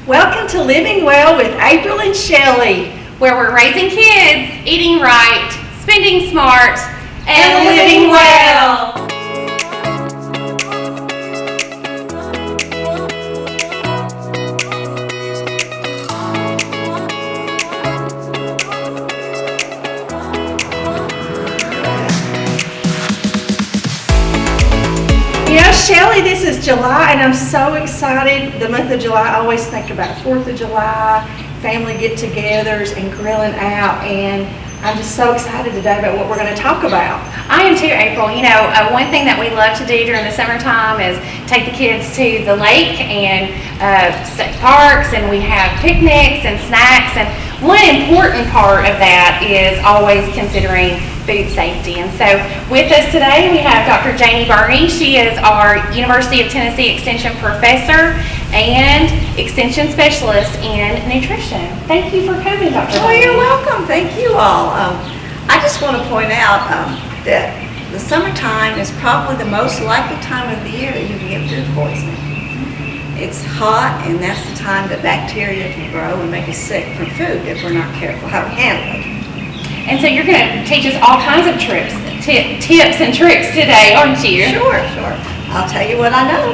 Welcome to Living Well with April and Shelly, where we're raising kids, eating right, spending smart, and living well. You know, Shelly, this is July, and I'm so excited. The month of July, I always think about 4th of July, family get-togethers and grilling out, and I'm just so excited today about what we're going to talk about. I am too, April. You know, one thing that we love to do during the summertime is take the kids to the lake and state parks, and we have picnics and snacks, and one important part of that is always considering food safety. And so with us today we have Dr. Janie Burney. She is our University of Tennessee Extension Professor and Extension Specialist in Nutrition. Thank you for coming, Dr. Oh, Burney. you're welcome. Thank you all. I just want to point out that the summertime is probably the most likely time of the year that you can get food poisoning. It's hot, and that's the time that bacteria can grow and make us sick from food if we're not careful how to handle it. And so you're going to teach us all kinds of tips and tricks today, aren't you? Sure. I'll tell you what I know.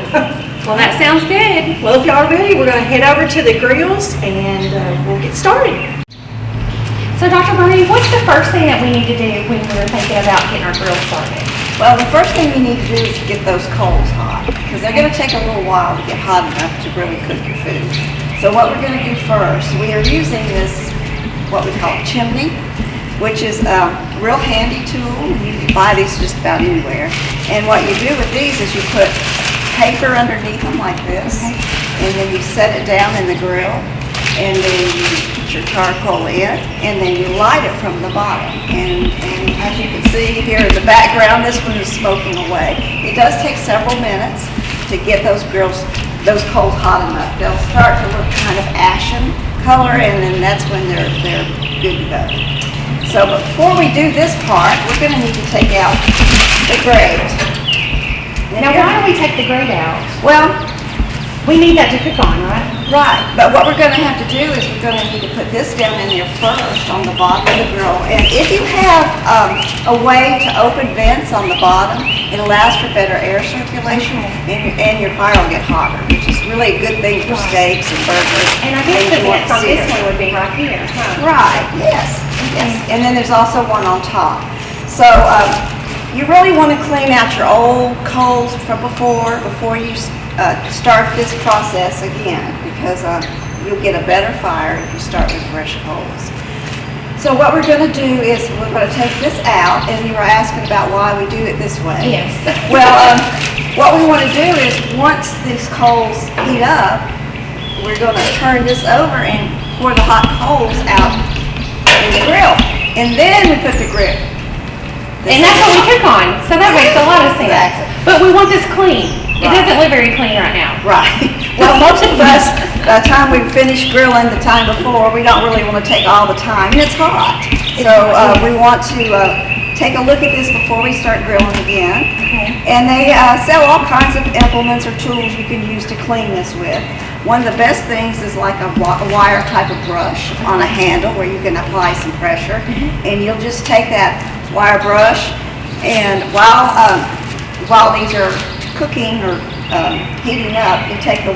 Well, that sounds good. Well, if y'all are ready, we're going to head over to the grills and we'll get started. So Dr. Burney, what's the first thing that we need to do when we're thinking about getting our grill started? Well, the first thing you need to do is get those coals hot, because they're going to take a little while to get hot enough to really cook your food. So what we're going to do first, we are using this, what we call a chimney, which is a real handy tool. You can buy these just about anywhere. And what you do with these is you put paper underneath them like this, and then you set it down in the grill, and then you put your charcoal in, and then you light it from the bottom. And as you can see here in the background, this one is smoking away. It does take several minutes to get those coals hot enough. They'll start to look kind of ashen color, and then that's when they're good to go. So before we do this part, we're going to need to take out the grate. Now, why do we take the grate out? Well, we need that to cook on, right? right. But what we're going to have to do is we're going to need to put this down in there first on the bottom of the grill. And if you have a way to open vents on the bottom, it allows for better air circulation, and your fire will get hotter, which is really a good thing for steaks and burgers. And I guess the vents on this one would be right here, huh? Right, yes. And then there's also one on top. So you really want to clean out your old coals from before you start this process again, because you'll get a better fire if you start with fresh coals. So what we're going to do is we're going to take this out, and you were asking about why we do it this way. Yes. Well, what we want to do is once these coals heat up, we're going to turn this over and pour the hot coals out in the grill, and then we put the grill. And that's what we cook on, so that makes a lot of sense. Exactly. But we want this clean. It doesn't look very clean right now. Right. Well, most of us, by the time we finish grilling the time before, we don't really want to take all the time, and it's hot. So we want to take a look at this before we start grilling again. Okay. And they sell all kinds of implements or tools you can use to clean this with. One of the best things is like a wire type of brush on a handle where you can apply some pressure. And you'll just take that wire brush, and while these are cooking or heating up, you take the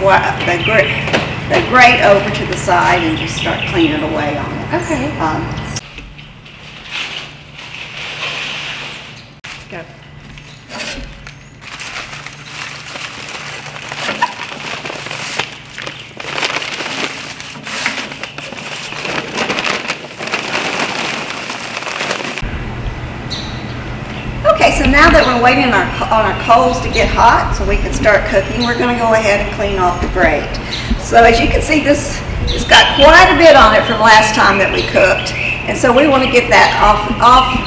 grate over to the side and just start cleaning away on it. Okay. Go. Okay, so now that we're waiting on our coals to get hot so we can start cooking, we're going to go ahead and clean off the grate. So as you can see, this has got quite a bit on it from last time that we cooked, and so we want to get that off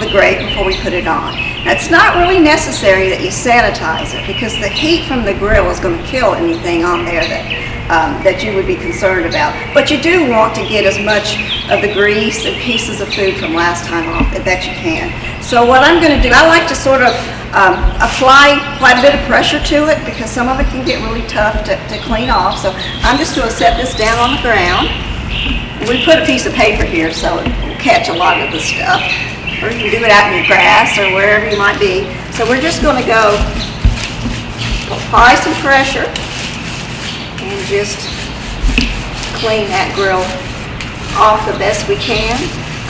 the grate before we put it on. Now, it's not really necessary that you sanitize it, because the heat from the grill is going to kill anything on there that you would be concerned about. But you do want to get as much of the grease and pieces of food from last time off that you can. So what I'm going to do, I like to sort of Apply quite a bit of pressure to it because some of it can get really tough to clean off. So I'm just going to set this down on the ground. We put a piece of paper here so it will catch a lot of the stuff. Or you can do it out in your grass or wherever you might be. So we're just going to go apply some pressure and just clean that grill off the best we can.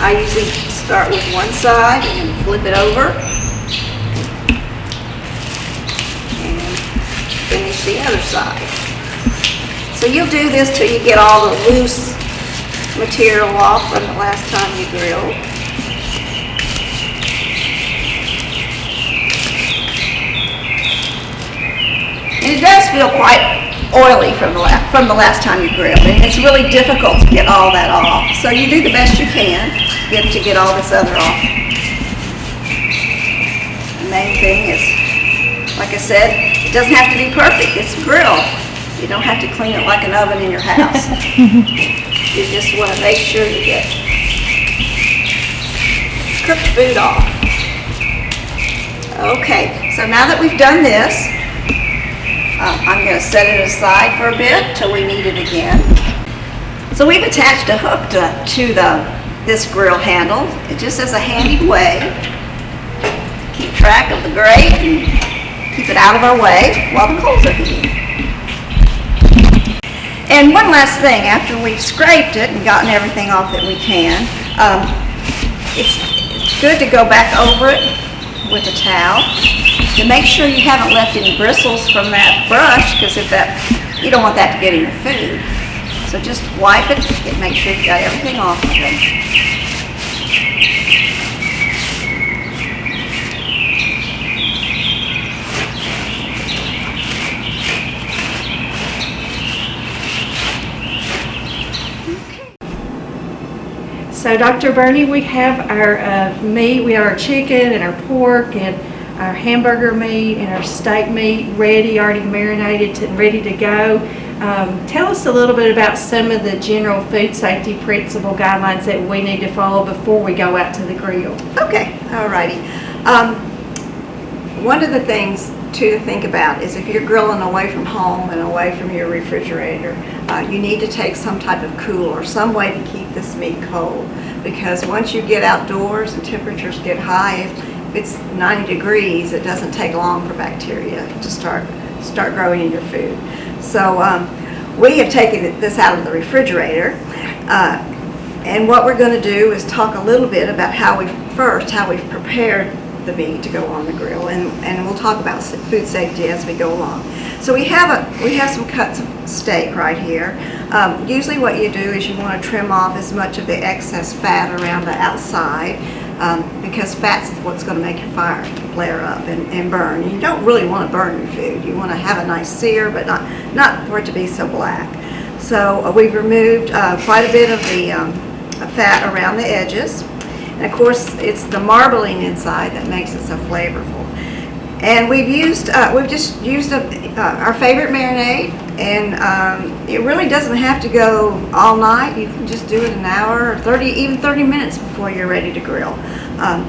I usually start with one side and then flip it over and finish the other side. So you'll do this till you get all the loose material off from the last time you grilled. And it does feel quite oily from the last time you grilled, and it's really difficult to get all that off. So you do the best you can to get all this other off. The main thing is, like I said, it doesn't have to be perfect. It's a grill. You don't have to clean it like an oven in your house. You just want to make sure you get cooked food off. Okay, so now that we've done this, I'm going to set it aside for a bit till we need it again. So we've attached a hook to this grill handle. It just as a handy way to keep track of the grate and keep it out of our way while the coals are heating. And one last thing, after we've scraped it and gotten everything off that we can, it's good to go back over it with a towel to make sure you haven't left any bristles from that brush, because you don't want that to get in your food. So just wipe it and make sure you got everything off of it. So Dr. Burney, we have our meat, we have our chicken and our pork and our hamburger meat and our steak meat ready, already marinated and ready to go. Tell us a little bit about some of the general food safety principle guidelines that we need to follow before we go out to the grill. Okay, alrighty. One of the things to think about is if you're grilling away from home and away from your refrigerator, you need to take some type of cooler, some way to keep this meat cold, because once you get outdoors and temperatures get high, if it's 90 degrees, it doesn't take long for bacteria to start growing in your food. So we have taken this out of the refrigerator, and what we're going to do is talk a little bit about how we've prepared the meat to go on the grill, and we'll talk about food safety as we go along. So we have some cuts of steak right here. Usually what you do is you want to trim off as much of the excess fat around the outside, because fat's what's going to make your fire flare up and burn. You don't really want to burn your food. You want to have a nice sear, but not for it to be so black. So we've removed quite a bit of the fat around the edges. And of course, it's the marbling inside that makes it so flavorful. And we've just used our favorite marinade, and it really doesn't have to go all night. You can just do it an hour or even 30 minutes before you're ready to grill.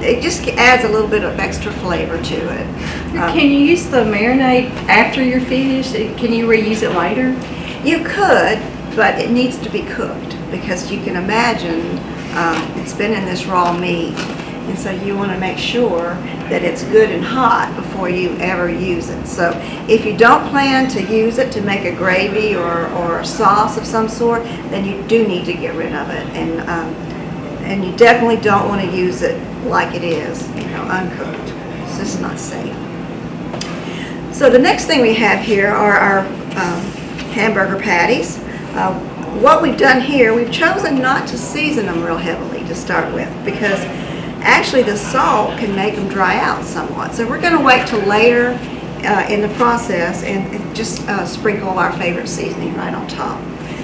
It just adds a little bit of extra flavor to it. Can you use the marinade after you're finished? Can you reuse it later? You could, but it needs to be cooked, because you can imagine it's been in this raw meat, and so you want to make sure that it's good and hot before you ever use it. So if you don't plan to use it to make a gravy or a sauce of some sort, then you do need to get rid of it, and you definitely don't want to use it like it is, uncooked. It's just not safe. So the next thing we have here are our hamburger patties. What we've done here, we've chosen not to season them real heavily to start with, because actually the salt can make them dry out somewhat. So we're going to wait till later in the process and just sprinkle our favorite seasoning right on top,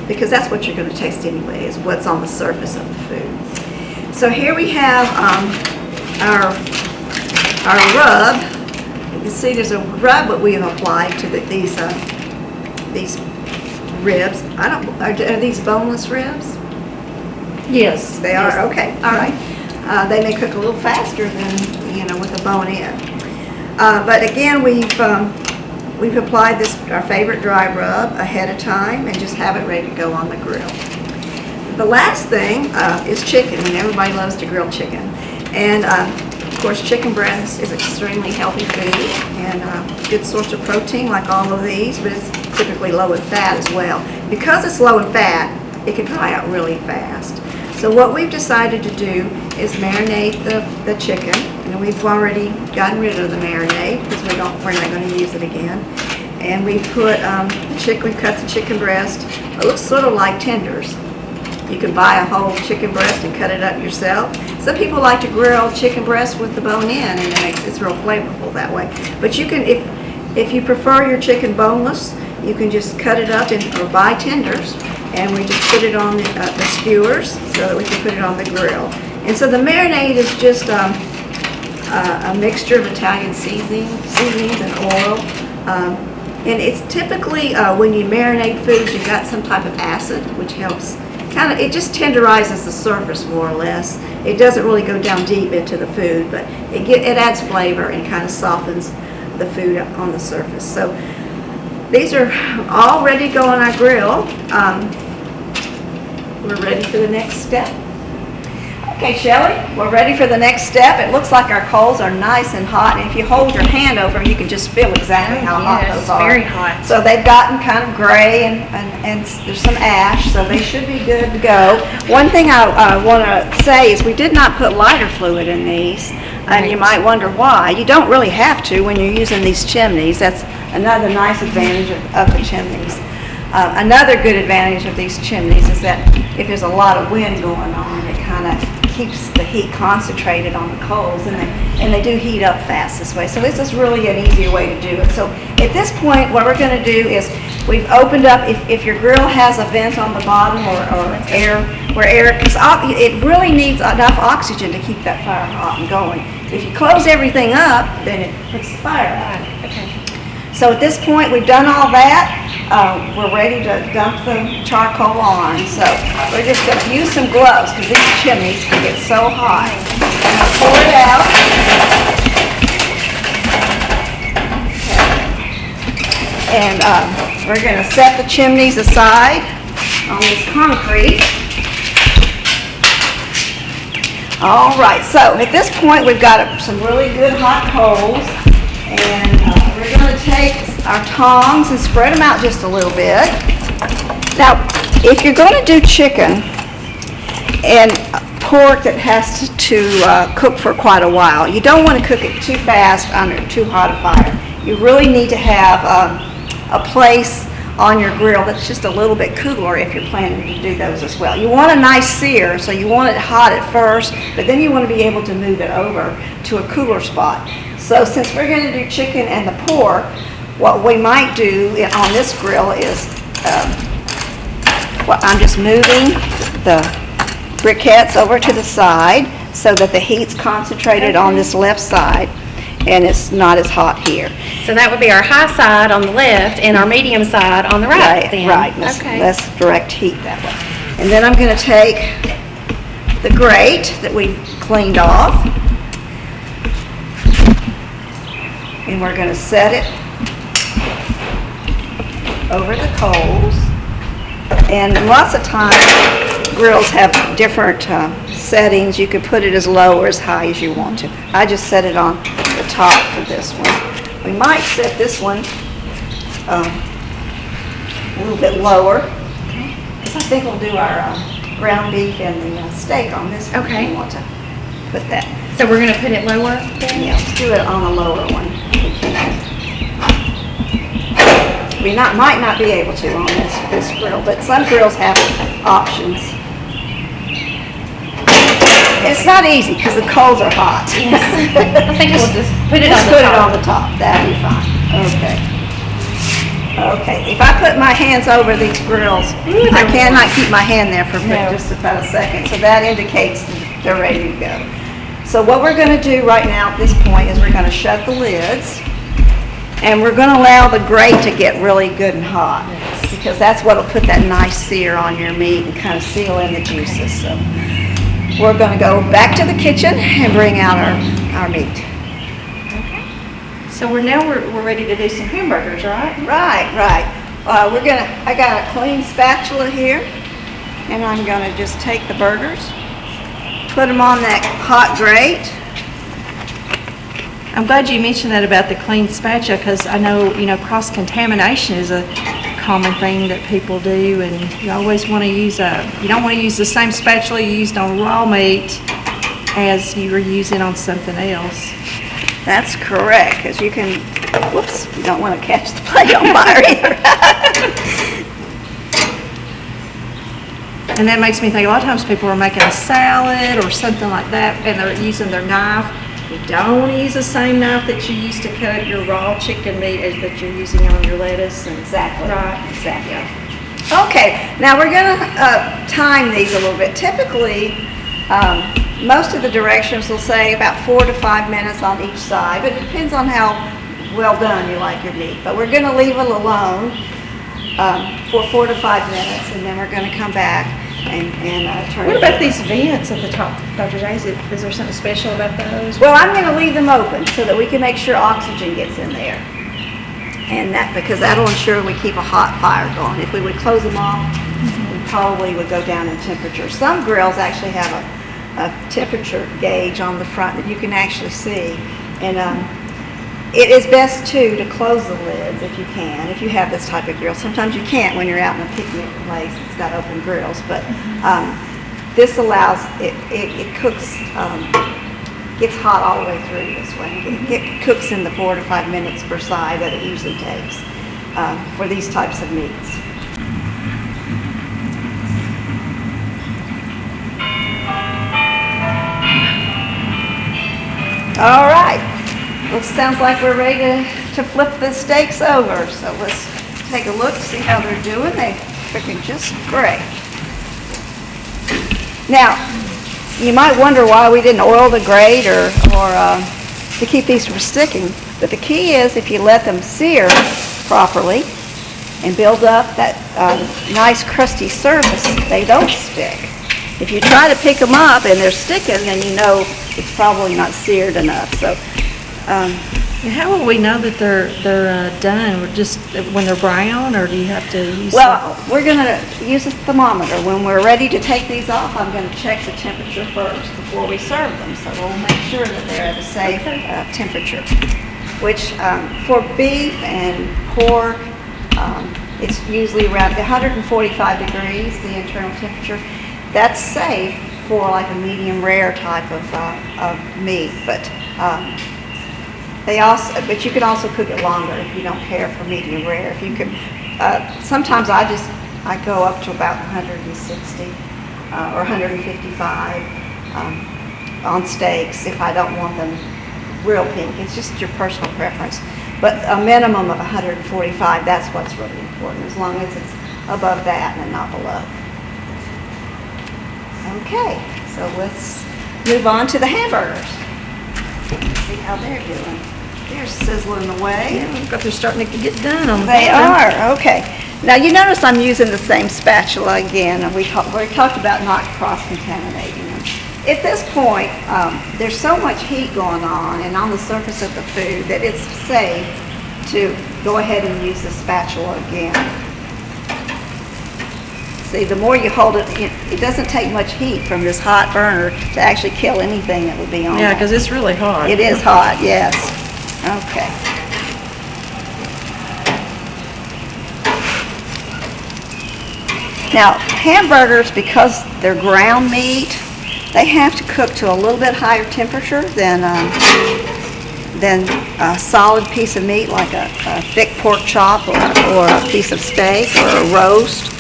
because that's what you're going to taste anyway, is what's on the surface of the food. So here we have our rub. You can see there's a rub that we have applied to these ribs. Are these boneless ribs? Yes. They are? Okay, all right. They may cook a little faster than, with the bone in. But again, we've applied our favorite dry rub ahead of time and just have it ready to go on the grill. The last thing is chicken, and everybody loves to grill chicken. And of course, chicken breast is extremely healthy food and good source of protein like all of these, but it's typically low in fat as well. Because it's low in fat, it can dry out really fast. So what we've decided to do is marinate the chicken, and we've already gotten rid of the marinade because we're not going to use it again. And we put we cut the chicken breast. It looks sort of like tenders. You can buy a whole chicken breast and cut it up yourself. Some people like to grill chicken breast with the bone in, and it's real flavorful that way. But you can, if you prefer your chicken boneless, you can just cut it up or buy tenders, and we just put it on the skewers so that we can put it on the grill. And so the marinade is just a mixture of Italian seasonings and oil. And it's typically, when you marinate foods, you've got some type of acid, which helps it just tenderizes the surface more or less. It doesn't really go down deep into the food, but it adds flavor and kind of softens the food on the surface. So these are all ready to go on our grill. We're ready for the next step. Okay, Shelly, we're ready for the next step. It looks like our coals are nice and hot, and if you hold your hand over them, you can just feel exactly how hot those are. Very hot. So they've gotten kind of gray, and there's some ash, so they should be good to go. One thing I want to say is we did not put lighter fluid in these, and you might wonder why. You don't really have to when you're using these chimneys. That's another nice advantage of the chimneys. Another good advantage of these chimneys is that if there's a lot of wind going on, it kind of keeps the heat concentrated on the coals, and they do heat up fast this way. So this is really an easier way to do it. So at this point, what we're going to do is we've opened up, if your grill has a vent on the bottom or because it really needs enough oxygen to keep that fire hot and going. If you close everything up, then it puts the fire out. Okay. So at this point, we've done all that. We're ready to dump the charcoal on. So we're just going to use some gloves because these chimneys can get so hot. Pour it out. Okay. And we're going to set the chimneys aside on this concrete. All right, so at this point, we've got some really good hot coals. And we're going to take our tongs and spread them out just a little bit. Now, if you're going to do chicken and pork that has to cook for quite a while, you don't want to cook it too fast under too hot a fire. You really need to have a place on your grill that's just a little bit cooler if you're planning to do those as well. You want a nice sear, so you want it hot at first, but then you want to be able to move it over to a cooler spot. So since we're going to do chicken and the pork, what we might do on this grill is, I'm just moving the briquettes over to the side so that the heat's concentrated on this left side and it's not as hot here. So that would be our high side on the left and our medium side on the right. Right. Less direct heat that way. And then I'm going to take the grate that we've cleaned off, and we're going to set it over the coals. And lots of times grills have different settings. You can put it as low or as high as you want to. I just set it on the top for this one. We might set this one a little bit lower, because I think we'll do our ground beef and the steak on this one. Okay. We want to put that. So we're going to put it lower then? Yeah, let's do it on a lower one. We might not be able to on this grill, but some grills have options. It's not easy because the coals are hot. Yes. I think we'll just put it on the top. That'd be fine. Okay. Okay. If I put my hands over these grills, I cannot keep my hand there for just about a second. So that indicates that they're ready to go. So what we're going to do right now at this point is we're going to shut the lids. And we're going to allow the grate to get really good and hot, because that's what will put that nice sear on your meat and kind of seal in the juices. So we're going to go back to the kitchen and bring out our meat. So we're ready to do some hamburgers, right? Right. I got a clean spatula here, and I'm gonna just take the burgers, put them on that hot grate. I'm glad you mentioned that about the clean spatula, because I know, cross-contamination is a common thing that people do, and you always want to use you don't want to use the same spatula you used on raw meat as you were using on something else. That's correct, because you can, whoops, you don't want to catch the plate on fire either. And that makes me think, a lot of times people are making a salad or something like that, and they're using their knife. You don't want to use the same knife that you used to cut your raw chicken meat as that you're using on your lettuce. And Exactly. Right. Exactly. Okay, now we're going to time these a little bit. Typically, most of the directions will say about 4 to 5 minutes on each side, but it depends on how well done you like your meat. But we're going to leave it alone for 4 to 5 minutes, and then we're going to come back and turn it. what about these vents at the top, Dr. J? Is there something special about those? Well, I'm going to leave them open so that we can make sure oxygen gets in there. And because that'll ensure we keep a hot fire going. If we would close them off, we probably would go down in temperature. Some grills actually have a temperature gauge on the front that you can actually see. And it is best too to close the lids if you can, if you have this type of grill. Sometimes you can't when you're out in a picnic place that's got open grills, but this allows, it cooks, gets hot all the way through this way. It cooks in the 4 to 5 minutes per side that it usually takes for these types of meats. All right. Well, it sounds like we're ready to flip the steaks over. So let's take a look, see how they're doing. They're cooking just great. Now, you might wonder why we didn't oil the grate or to keep these from sticking. But the key is if you let them sear properly and build up that nice crusty surface, they don't stick. If you try to pick them up and they're sticking, then you know it's probably not seared enough. So. How will we know that they're done? Just when they're brown, or do you have to use? Well, we're going to use a thermometer. When we're ready to take these off, I'm going to check the temperature first before we serve them. So we'll make sure that they're at a safe temperature. Which for beef and pork, it's usually around 145 degrees, the internal temperature. That's safe for like a medium rare type of meat, but but you can also cook it longer if you don't care for medium rare. If you could, sometimes I go up to about 160 or 155 on steaks if I don't want them real pink. It's just your personal preference. But a minimum of 145, that's what's really important, as long as it's above that and not below. Okay, so let's move on to the hamburgers. See how they're doing. They're sizzling away. Yeah, but they're starting to get done on the They bottom. are, okay. Now you notice I'm using the same spatula again, and we talked about not cross-contaminating them. At this point, there's so much heat going on and on the surface of the food that it's safe to go ahead and use the spatula again. See, the more you hold it, it doesn't take much heat from this hot burner to actually kill anything that would be on Yeah, it. because it's really hot. It is hot, yes. Okay. Now, hamburgers, because they're ground meat, they have to cook to a little bit higher temperature than a solid piece of meat like a thick pork chop or a piece of steak or a roast.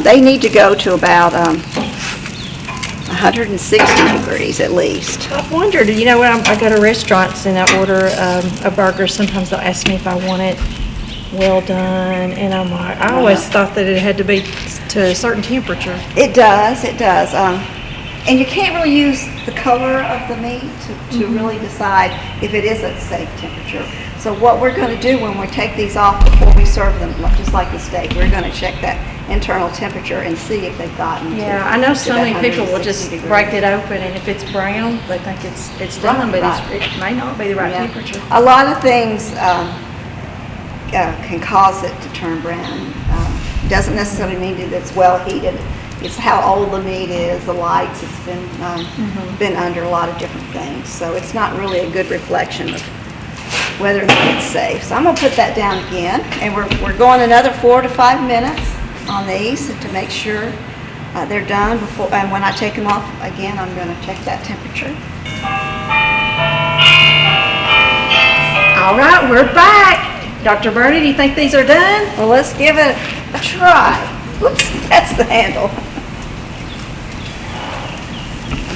They need to go to about 160 degrees at least. I've wondered, when I go to restaurants and I order a burger, sometimes they'll ask me if I want it well done, and I'm like, I always thought that it had to be to a certain temperature. It does. And you can't really use the color of the meat to really decide if it is a safe temperature. So what we're going to do when we take these off before we serve them, just like the steak, we're going to check that internal temperature and see if they've gotten to. Yeah, I know so to that many people will 160 just degrees. break it open, and if it's brown, they think it's done, but Right. it may not be the right Yeah. temperature. A lot of things can cause it to turn brown. Doesn't necessarily mean that it's well heated. It's how old the meat is, the lights. It's been under a lot of different things, so it's not really a good reflection of whether or not it's safe. So I'm gonna put that down again, and we're going another 4 to 5 minutes on these to make sure they're done before. And when I take them off again, I'm gonna check that temperature. All right, we're back. Dr. Burney, do you think these are done? Well, let's give it a try. Oops, that's the handle.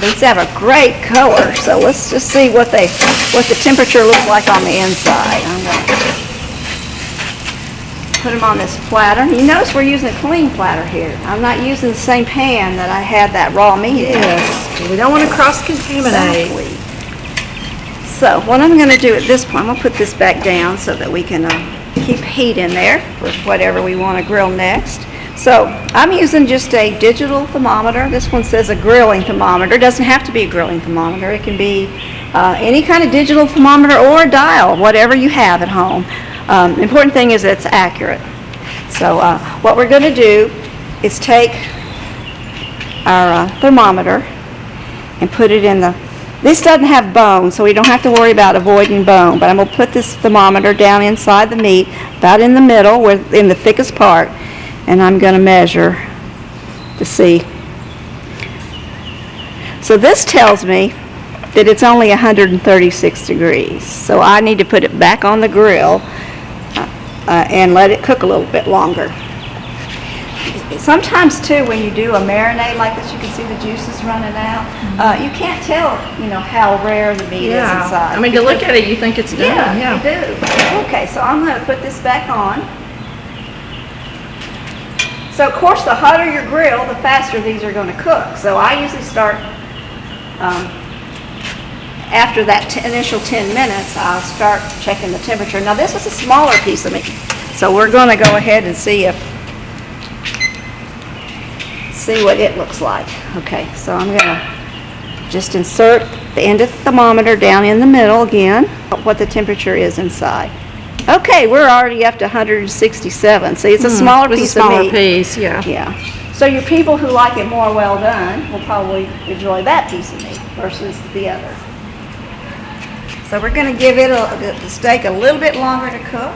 These have a great color, so let's just see what the temperature looks like on the inside. I'm gonna put them on this platter. You notice we're using a clean platter here. I'm not using the same pan that I had that raw meat in. Yes. We don't want to cross-contaminate. Exactly. So what I'm going to do at this point, I'm going to put this back down so that we can keep heat in there for whatever we want to grill next. So I'm using just a digital thermometer. This one says a grilling thermometer. It doesn't have to be a grilling thermometer. It can be any kind of digital thermometer or a dial, whatever you have at home. The important thing is that it's accurate. So what we're going to do is take our thermometer and put it in the, this doesn't have bone, so we don't have to worry about avoiding bone, but I'm going to put this thermometer down inside the meat, about in the middle, in the thickest part, and I'm going to measure to see. So this tells me that it's only 136 degrees, so I need to put it back on the grill and let it cook a little bit longer. Sometimes too, when you do a marinade like this, you can see the juices running out. You can't tell, how rare the meat is inside. I mean, to look at it, you think it's done. Yeah, you do. Okay, so I'm going to put this back on. So of course, the hotter your grill, the faster these are going to cook. So I usually start after that initial 10 minutes. I'll start checking the temperature. Now this is a smaller piece of meat, so we're going to go ahead and see what it looks like. Okay, so I'm going to just insert the end of the thermometer down in the middle again, what the temperature is inside. Okay, we're already up to 167. See, it's a smaller piece of meat. It's a smaller piece, yeah. Yeah. So your people who like it more well done will probably enjoy that piece of meat versus the other. So we're going to give it the steak a little bit longer to cook,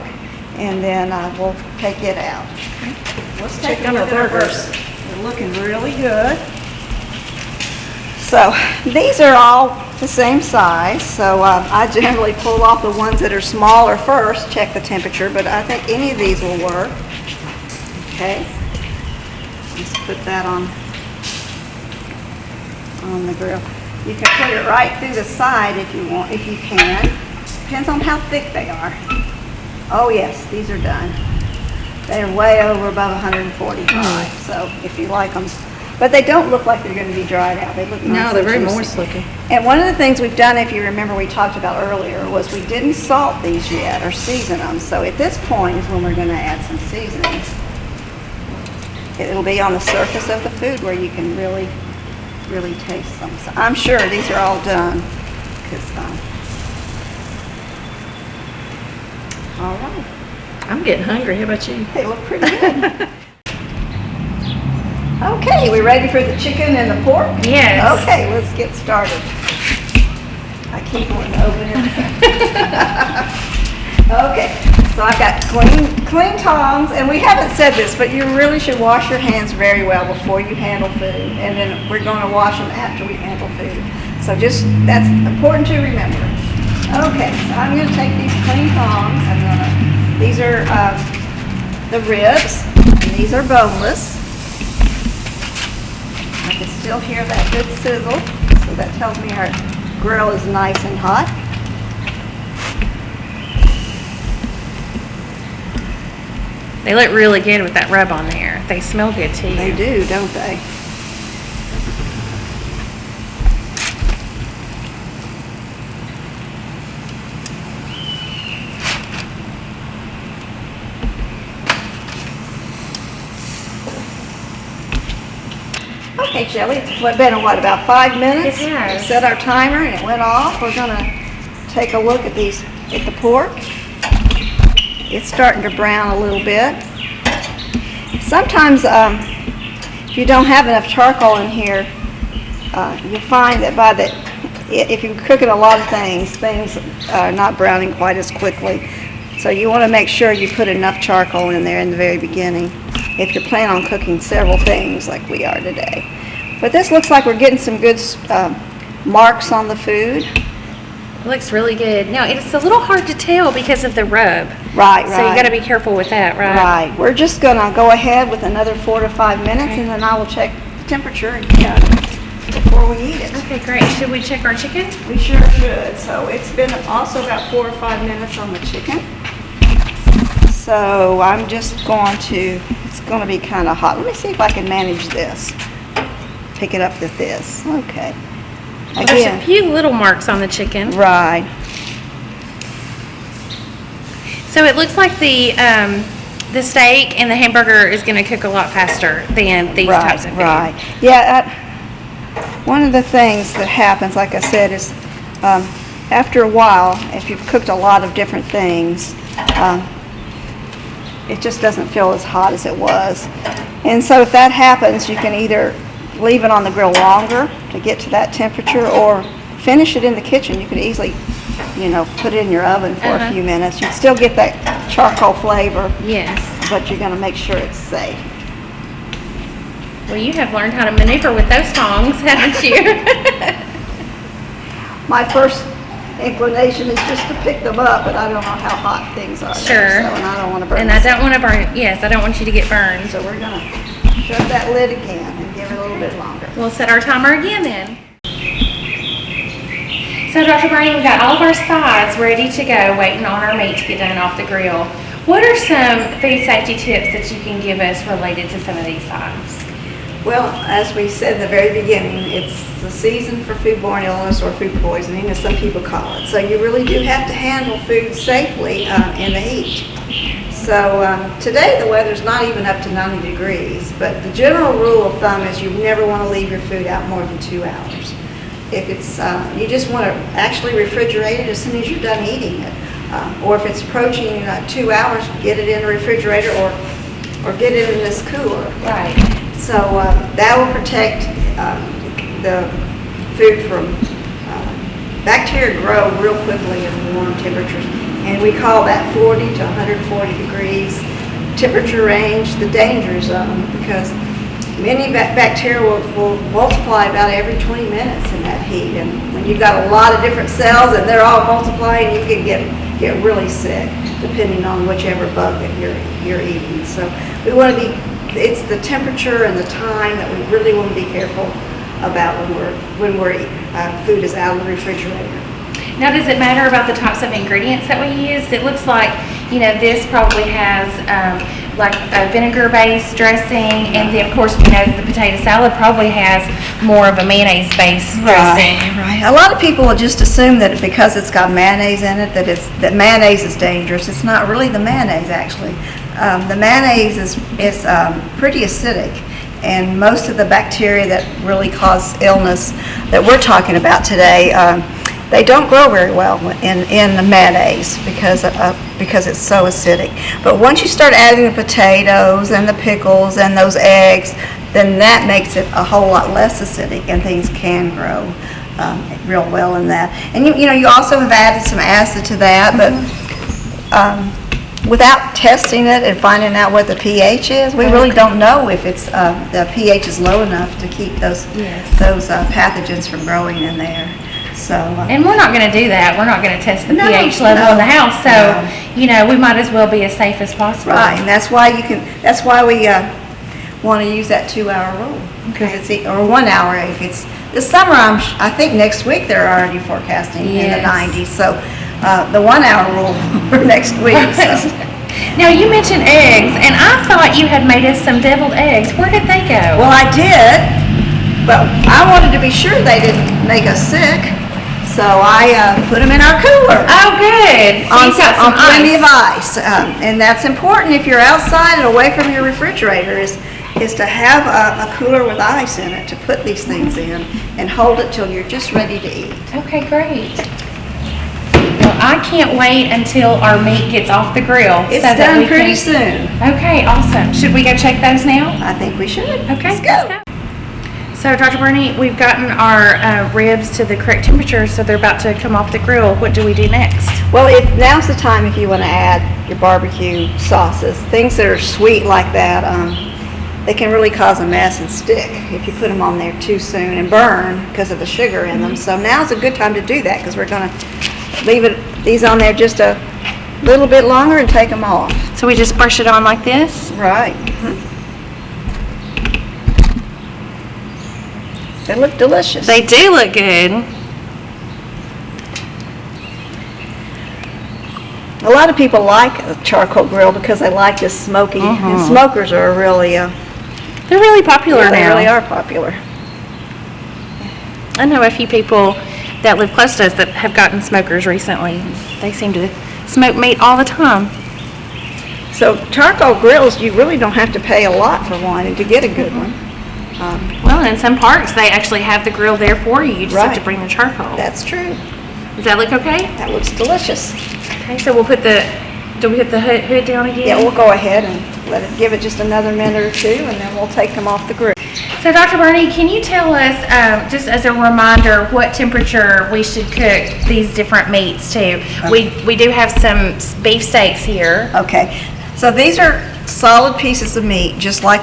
and then we'll take it out. Let's take a look at our burgers. They're looking really good. So these are all the same size, so I generally pull off the ones that are smaller first, check the temperature, but I think any of these will work. Okay, let's put that on the grill. You can put it right through the side if you want, if you can. Depends on how thick they are. Oh yes, these are done. They're way over above 145, so if you like them. But they don't look like they're going to be dried out. They look nice. No, they're very juicy. moist looking. And one of the things we've done, if you remember we talked about earlier, was we didn't salt these yet or season them. So at this point is when we're going to add some seasoning. It'll be on the surface of the food where you can really taste them. So I'm sure these are all done. All right. I'm getting hungry. How about you? They look pretty good. Okay, we ready for the chicken and the pork? Yes. Okay, let's get started. I keep wanting to open it. Okay, so I've got clean tongs, and we haven't said this, but you really should wash your hands very well before you handle food, and then we're going to wash them after we handle food. So that's important to remember. Okay, so I'm going to take these clean tongs. These are the ribs, and these are boneless. I can still hear that good sizzle, so that tells me our grill is nice and hot. They look really good with that rub on there. They smell good too. They do, don't they? Okay, Shelly, it's been about 5 minutes? It has. We set our timer and it went off. We're gonna take a look at the pork. It's starting to brown a little bit. Sometimes, if you don't have enough charcoal in here, you'll find that if you're cooking a lot of things are not browning quite as quickly. So you want to make sure you put enough charcoal in there in the very beginning if you're planning on cooking several things like we are today. But this looks like we're getting some good marks on the food. It looks really good. Now, it's a little hard to tell because of the rub. Right. So you got to be careful with that, right? Right. We're just going to go ahead with another 4 to 5 minutes, and then I will check the temperature before we eat it. Okay, great. Should we check our chicken? We sure should. So it's been also about 4 or 5 minutes on the chicken. So I'm just going to, it's going to be kind of hot. Let me see if I can manage this. Pick it up with this. Okay. Well, there's a few little marks on the chicken. Right. So it looks like the steak and the hamburger is going to cook a lot faster than these types of food. Right. Yeah. One of the things that happens, like I said, is after a while, if you've cooked a lot of different things, it just doesn't feel as hot as it was. And so if that happens, you can either leave it on the grill longer to get to that temperature or finish it in the kitchen. You could easily, put it in your oven for a few minutes. You'd still get that charcoal flavor. Yes. But you're going to make sure it's safe. Well, you have learned how to maneuver with those tongs, haven't you? My first inclination is just to pick them up, but I don't know how hot things are. Sure. There, so, and I don't want to burn. And I don't want to burn. Yes, I don't want you to get burned. So we're gonna shut that lid again and give it a little bit longer. We'll set our timer again then. So Dr. Burney, we've got all of our sides ready to go, waiting on our meat to get done off the grill. What are some food safety tips that you can give us related to some of these sides? Well, as we said in the very beginning, it's the season for foodborne illness or food poisoning, as some people call it. So you really do have to handle food safely in the heat. So today the weather's not even up to 90 degrees, but the general rule of thumb is you never want to leave your food out more than 2 hours. If it's, you just want to actually refrigerate it as soon as you're done eating it. Or if it's approaching 2 hours, get it in the refrigerator or get it in this cooler. Right. So that will protect the food from bacteria grow real quickly in warm temperatures, and we call that 40 to 140 degrees temperature range the danger zone, because many bacteria will multiply about every 20 minutes in that heat, and when you've got a lot of different cells and they're all multiplying, you can get really sick depending on whichever bug that you're eating. So we want to be. It's the temperature and the time that we really want to be careful about when food is out of the refrigerator. Now, does it matter about the types of ingredients that we use? It looks like, this probably has like a vinegar-based dressing, and then of course we know that the potato salad probably has more of a mayonnaise-based dressing. Right. A lot of people will just assume that because it's got mayonnaise in it, that mayonnaise is dangerous. It's not really the mayonnaise, actually. The mayonnaise is pretty acidic, and most of the bacteria that really cause illness that we're talking about today, they don't grow very well in the mayonnaise because it's so acidic. But once you start adding the potatoes and the pickles and those eggs, then that makes it a whole lot less acidic, and things can grow real well in that. And you also have added some acid to that, but without testing it and finding out what the pH is, we really don't know if it's the pH is low enough to keep those pathogens from growing in there. So and we're not going to do that. We're not going to test the pH level in the house. So we might as well be as safe as possible. Right, and that's why we want to use that 2-hour rule, because it's or 1 hour if it's this summer. I think next week they're already forecasting in the 90s. So the 1 hour rule for next week. So. Now you mentioned eggs, and I thought you had made us some deviled eggs. Where did they go? Well, I did, but I wanted to be sure they didn't make us sick. So I put them in our cooler. Oh, good. So on plenty of ice. And that's important if you're outside and away from your refrigerator, is is to have a cooler with ice in it to put these things in and hold it till you're just ready to eat. Okay, great. Well, I can't wait until our meat gets off the grill. It's so that done we pretty can... soon. Okay, awesome. Should we go check those now? I think we should. Okay, Let's go. So, Dr. Burney, we've gotten our ribs to the correct temperature, so they're about to come off the grill. What do we do next? Well, now's the time if you want to add your barbecue sauces. Things that are sweet like that, they can really cause a mess and stick if you put them on there too soon and burn because of the sugar in them. So now's a good time to do that because we're going to leave these on there just a little bit longer and take them off. So we just brush it on like this? Right. Mm-hmm. They look delicious. They do look good. A lot of people like a charcoal grill because they like this smoky, and smokers are really, they're really popular now. They really are popular. I know a few people that live close to us that have gotten smokers recently. They seem to smoke meat all the time. So charcoal grills, you really don't have to pay a lot for one and to get a good one. Well, in some parks, they actually have the grill there for you. You just have to bring the charcoal. That's true. Does that look okay? That looks delicious. Okay, so we'll put do we put the hood down again? Yeah, we'll go ahead and give it just another minute or two, and then we'll take them off the grill. So, Dr. Burney, can you tell us, just as a reminder, what temperature we should cook these different meats to? We do have some beef steaks here. Okay, so these are solid pieces of meat, just like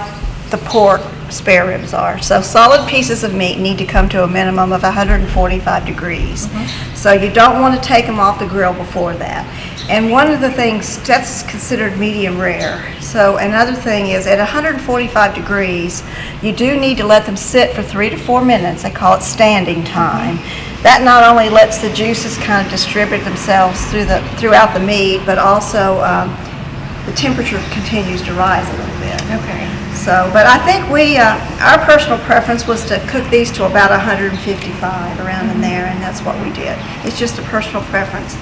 the pork spare ribs are. So solid pieces of meat need to come to a minimum of 145 degrees. So you don't want to take them off the grill before that. And one of the things that's considered medium rare. So another thing is at 145 degrees, you do need to let them sit for 3 to 4 minutes. They call it standing time. That not only lets the juices kind of distribute themselves throughout the meat, but also the temperature continues to rise a little bit. Okay. So, but I think our personal preference was to cook these to about 155, around in there, and that's what we did. It's just a personal preference.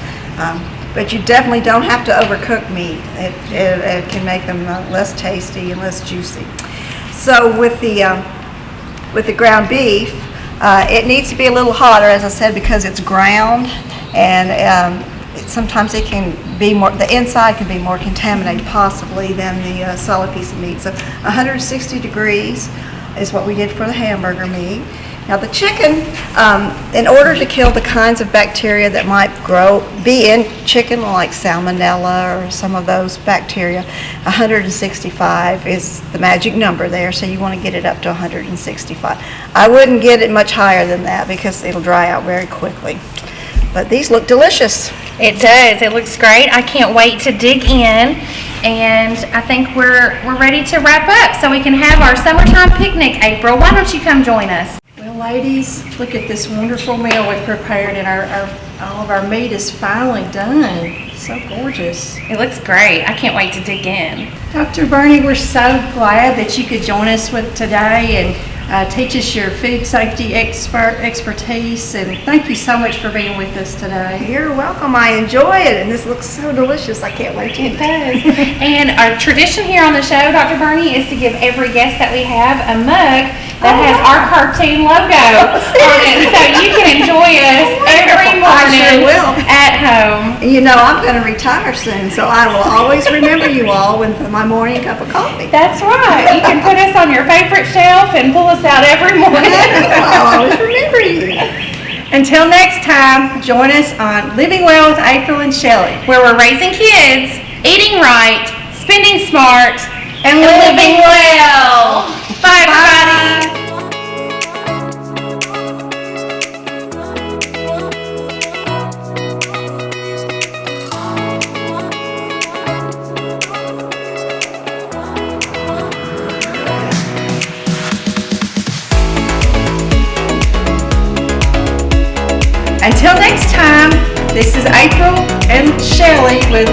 But you definitely don't have to overcook meat. It can make them less tasty and less juicy. So with the ground beef, it needs to be a little hotter, as I said, because it's ground, and sometimes it can be more, the inside can be more contaminated possibly than the solid piece of meat. So 160 degrees is what we did for the hamburger meat. Now the chicken, in order to kill the kinds of bacteria that might be in chicken, like salmonella or some of those bacteria, 165 is the magic number there, so you want to get it up to 165. I wouldn't get it much higher than that because it'll dry out very quickly. But these look delicious. It does. It looks great. I can't wait to dig in, and I think we're ready to wrap up so we can have our summertime picnic. April, why don't you come join us? Well, ladies, look at this wonderful meal we've prepared, and all of our meat is finally done. It's so gorgeous. It looks great. I can't wait to dig in. Dr. Burney, we're so glad that you could join us today and teach us your food safety expertise, and thank you so much for being with us today. You're welcome. I enjoy it, and this looks so delicious. I can't wait to eat it. It does. And our tradition here on the show, Dr. Burney, is to give every guest that we have a mug that has our cartoon logo on it, so you can enjoy us every morning at home. You know, I'm going to retire soon, so I will always remember you all with my morning cup of coffee. That's right. You can put us on your favorite shelf and pull us out every morning. I'll always remember you. Until next time, join us on Living Well with April and Shelly, where we're raising kids, eating right, spending smart, and living well. Bye, everybody. Until next time, this is April and Shelly with...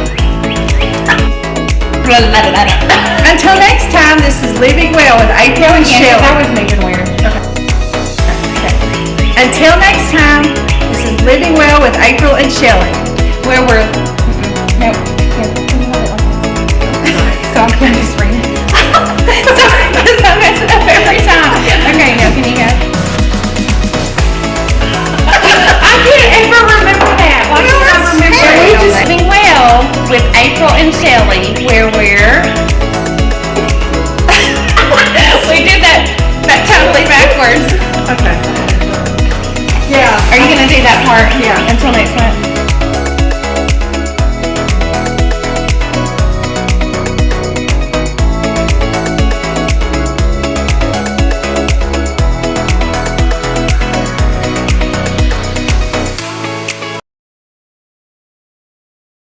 Until next time, this is Living Well with April and Shelly. That was making weird. Okay. Until next time, this is Living Well with April and Shelly, where we're... No. So I'm going to just read it. do that part Yeah. until next month.